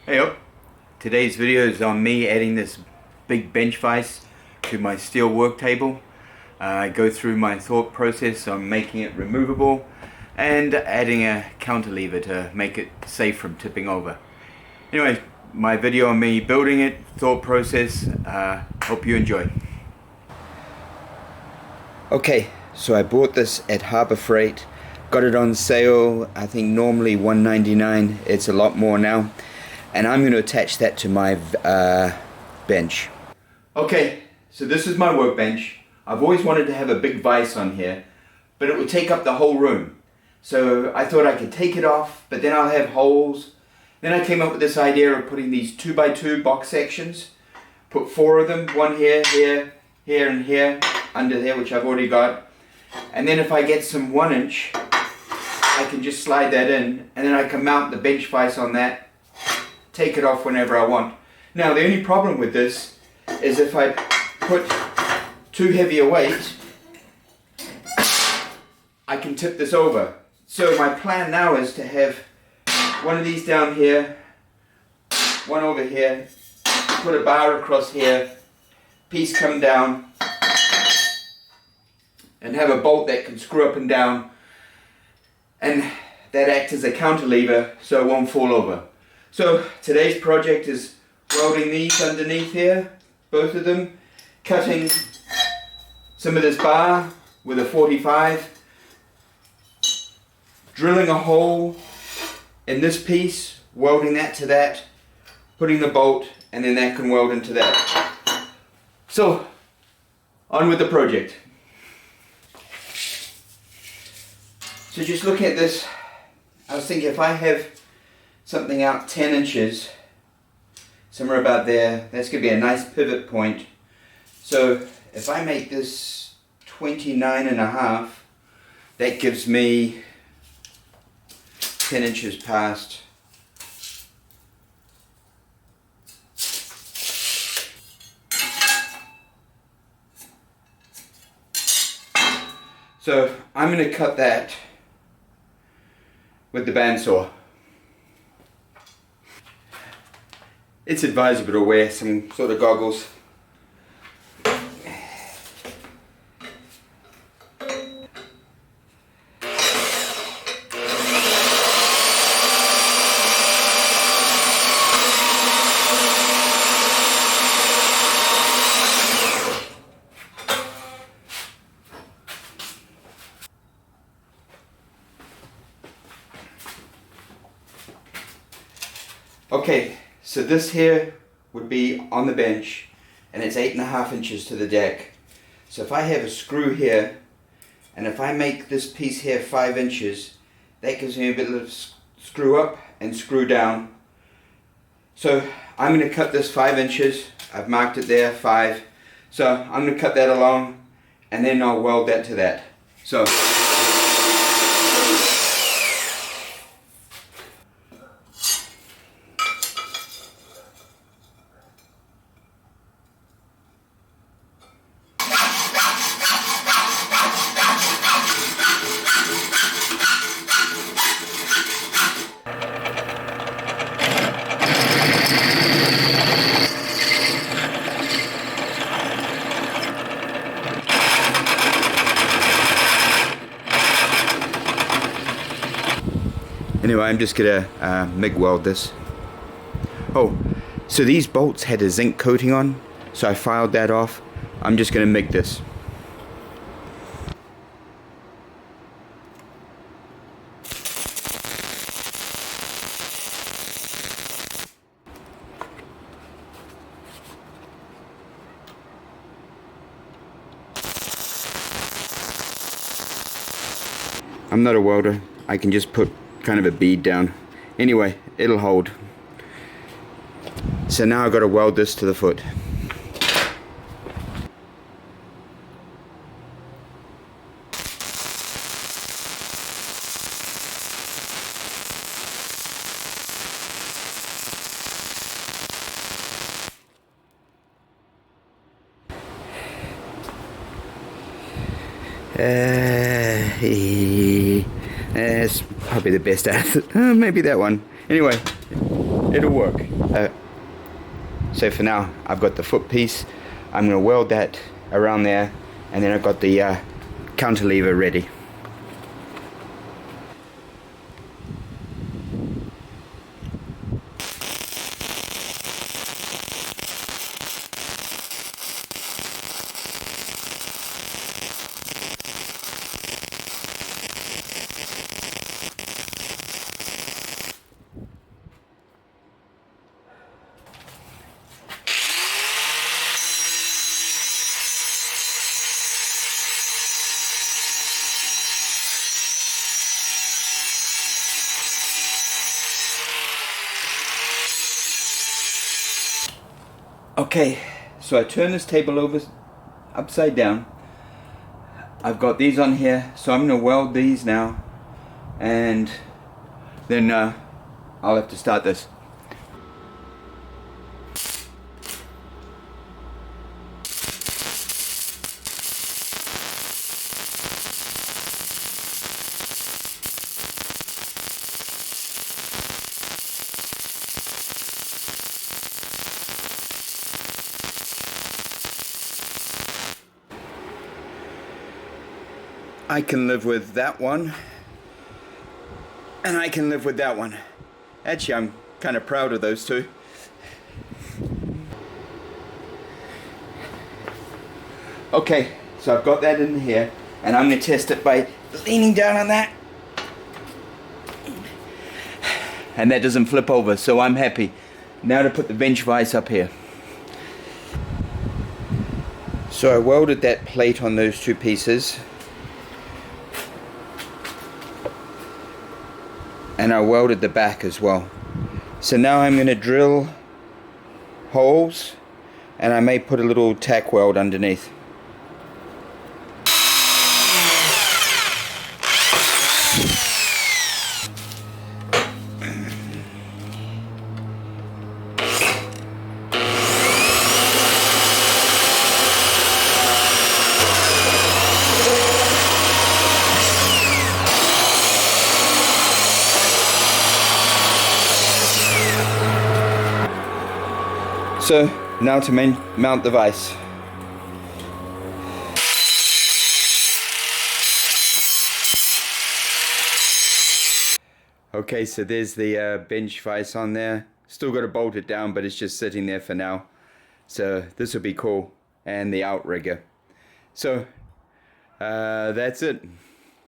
Hey up! Today's video is on me adding this big bench vise to my steel work table. I go through my thought process on making it removable and adding a counterlever to make it safe from tipping over. Anyway, my video on me building it, thought process, hope you enjoy. Okay, so I bought this at Harbor Freight, got it on sale, I think normally $1.99, it's a lot more now. And I'm going to attach that to my bench. Okay, so this is my workbench. I've always wanted to have a big vise on here, but it would take up the whole room. So I thought I could take it off, but then I'll have holes. Then I came up with this idea of putting these 2x2 box sections. Put 4 of them, one here, here, here, and here, under there, which I've already got. And then if I get some 1-inch, I can just slide that in, and then I can mount the bench vise on that. Take it off whenever I want. Now the only problem with this is if I put too heavy a weight, I can tip this over. So my plan now is to have one of these down here, one over here, put a bar across here, piece come down, and have a bolt that can screw up and down, and that acts as a counterlever so it won't fall over. So today's project is welding these underneath here, both of them, cutting some of this bar with a 45, drilling a hole in this piece, welding that to that, putting the bolt, and then that can weld into that. So, on with the project. So just look at this, I was thinking if I have something out 10 inches, somewhere about there, that's going to be a nice pivot point. So if I make this 29.5, that gives me 10 inches past. So I'm going to cut that with the bandsaw. It's advisable to wear some sort of goggles. Okay, so this here would be on the bench and it's 8.5 inches to the deck. So if I have a screw here and if I make this piece here 5 inches, that gives me a bit of screw up and screw down. So I'm going to cut this 5 inches. I've marked it there, 5. So I'm going to cut that along and then I'll weld that to that. So anyway, I'm just gonna MIG weld this. Oh, so these bolts had a zinc coating on, so I filed that off. I'm just gonna MIG this. I'm not a welder, I can just put kind of a bead down. Anyway, it'll hold. So now I've got to weld this to the foot. It's probably the best out. Maybe that one. Anyway, it'll work. So for now, I've got the foot piece. I'm going to weld that around there, and then I've got the counterlever ready. Okay, so I turn this table over upside down. I've got these on here, so I'm going to weld these now, and then I'll have to start this. I can live with that one, and I can live with that one. Actually, I'm kind of proud of those two. Okay, so I've got that in here, and I'm going to test it by leaning down on that. And that doesn't flip over, so I'm happy. Now to put the bench vise up here. So I welded that plate on those two pieces. And I welded the back as well. So now I'm going to drill holes, and I may put a little tack weld underneath. So now to mount the vise. Okay, so there's the bench vise on there. Still got to bolt it down, but it's just sitting there for now. So this will be cool, and the outrigger. So that's it.